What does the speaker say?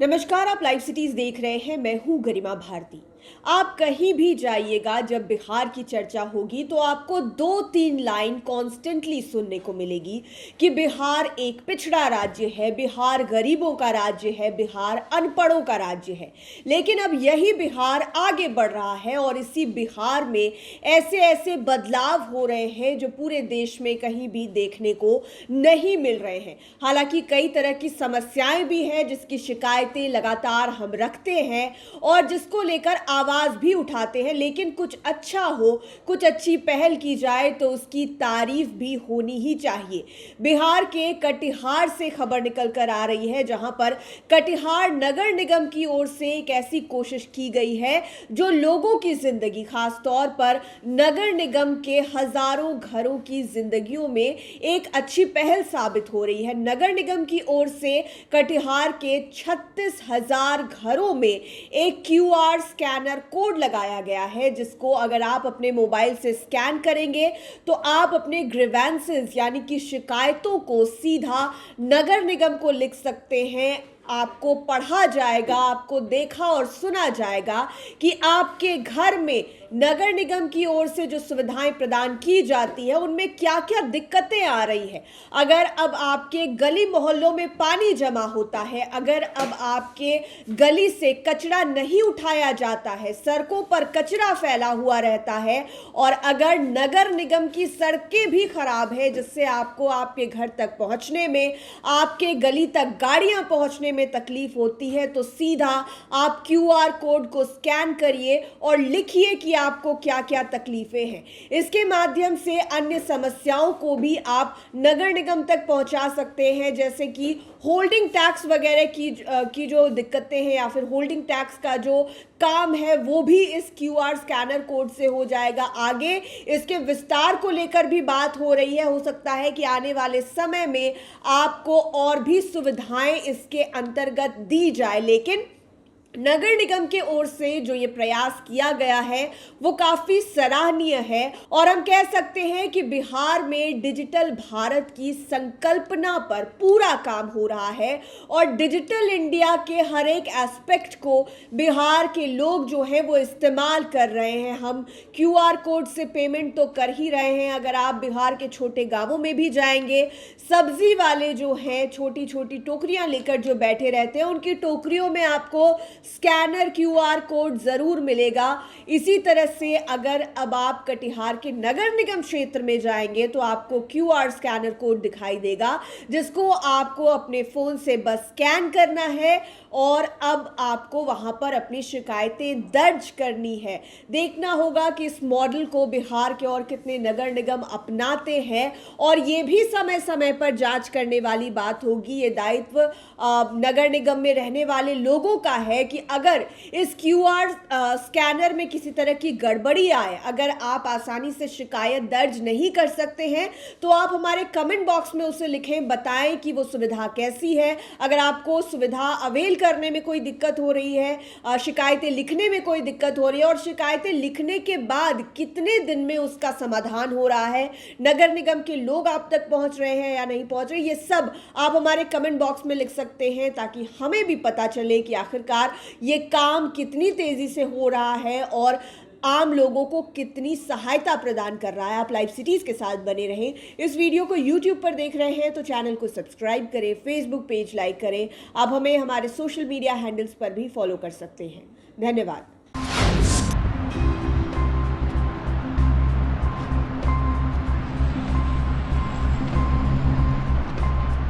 नमस्कार, आप live cities देख रहे हैं। मैं हूं गरिमा भारती। आप कहीं भी जाइएगा, जब बिहार की चर्चा होगी तो आपको 2-3 लाइन कॉन्स्टेंटली सुनने को मिलेगी कि बिहार एक पिछड़ा राज्य है, बिहार गरीबों का राज्य है, बिहार अनपढ़ों का राज्य है। लेकिन अब यही बिहार आगे बढ़ रहा है और इसी बिहार में ऐसे ऐसे बदलाव हो रहे हैं जो पूरे देश में कहीं भी देखने को नहीं मिल रहे हैं। हालांकि कई तरह की समस्याएं भी हैं जिसकी शिकायतें लगातार हम रखते हैं और जिसको लेकर आवाज भी उठाते हैं, लेकिन कुछ अच्छा हो, कुछ अच्छी पहल की जाए तो उसकी तारीफ भी होनी ही चाहिए। बिहार के कटिहार से खबर निकल कर आ रही है, जहां पर कटिहार नगर निगम की ओर से एक ऐसी कोशिश की गई है जो लोगों की जिंदगी, खास तौर पर नगर निगम के हजारों घरों की जिंदगियों में एक अच्छी पहल साबित हो रही है। नगर निगम की ओर से कटिहार के 36,000 घरों में एक क्यूआर स्कैनर कोड लगाया गया है, जिसको अगर आप अपने मोबाइल से स्कैन करेंगे तो आप अपने ग्रीवेंसेस यानी कि शिकायतों को सीधा नगर निगम को लिख सकते हैं। आपको पढ़ा जाएगा, आपको देखा और सुना जाएगा कि आपके घर में नगर निगम की ओर से जो सुविधाएं प्रदान की जाती है उनमें क्या क्या दिक्कतें आ रही है। अगर अब आपके गली मोहल्लों में पानी जमा होता है, अगर अब आपके गली से कचरा नहीं उठाया जाता है, सड़कों पर कचरा फैला हुआ रहता है और अगर नगर निगम की सड़कें भी खराब है जिससे आपको आपके घर तक पहुंचने में, आपके गली तक गाड़ियां पहुंचने में तकलीफ होती है, तो सीधा आप क्यूआर कोड को स्कैन करिए और लिखिए कि आपको क्या क्या तकलीफें हैं। इसके माध्यम से अन्य समस्याओं को भी आप नगर निगम तक पहुंचा सकते हैं, जैसे कि होल्डिंग टैक्स वगैरह की जो दिक्कतें हैं या फिर होल्डिंग टैक्स का जो काम है वो भी इस क्यूआर स्कैनर कोड से हो जाएगा। आगे इसके विस्तार को लेकर भी बात हो रही है। हो सकता है कि आने वाले समय में आपको और भी सुविधाएं इसके अंतर्गत दी जाए, लेकिन नगर निगम के ओर से जो ये प्रयास किया गया है वो काफी सराहनीय है और हम कह सकते हैं कि बिहार में डिजिटल भारत की संकल्पना पर पूरा काम हो रहा है और डिजिटल इंडिया के हर एक एस्पेक्ट को बिहार के लोग जो है वो इस्तेमाल कर रहे हैं। हम क्यूआर कोड से पेमेंट तो कर ही रहे हैं। अगर आप बिहार के छोटे गांवों में भी जाएंगे, सब्जी वाले जो हैं छोटी छोटी टोकरियां लेकर जो बैठे रहते हैं, उनकी टोकरियों में आपको स्कैनर क्यूआर कोड जरूर मिलेगा। इसी तरह से अगर अब आप कटिहार के नगर निगम क्षेत्र में जाएंगे तो आपको क्यूआर स्कैनर कोड दिखाई देगा, जिसको आपको अपने फोन से बस स्कैन करना है और अब आपको वहां पर अपनी शिकायतें दर्ज करनी है। देखना होगा कि इस मॉडल को बिहार के और कितने नगर निगम अपनाते हैं और ये भी समय समय पर जांच करने वाली बात होगी। ये दायित्व नगर निगम में रहने वाले लोगों का है कि अगर इस क्यूआर स्कैनर में किसी तरह की गड़बड़ी आए, अगर आप आसानी से शिकायत दर्ज नहीं कर सकते हैं तो आप हमारे कमेंट बॉक्स में उसे लिखें, बताएं कि वो सुविधा कैसी है। अगर आपको सुविधा अवेल करने में कोई दिक्कत हो रही है, शिकायतें लिखने में कोई दिक्कत हो रही है और शिकायतें लिखने के बाद कितने दिन में उसका समाधान हो रहा है, नगर निगम के लोग आप तक पहुंच रहे हैं या नहीं पहुंच रहे, ये सब आप हमारे कमेंट बॉक्स में लिख सकते हैं ताकि हमें भी पता चले कि आखिरकार ये काम कितनी तेजी से हो रहा है और आम लोगों को कितनी सहायता प्रदान कर रहा है। आप लाइव सिटीज के साथ बने रहें। इस वीडियो को YouTube पर देख रहे हैं तो चैनल को सब्सक्राइब करें, फेसबुक पेज लाइक करें। आप हमें हमारे सोशल मीडिया हैंडल्स पर भी फॉलो कर सकते हैं। धन्यवाद।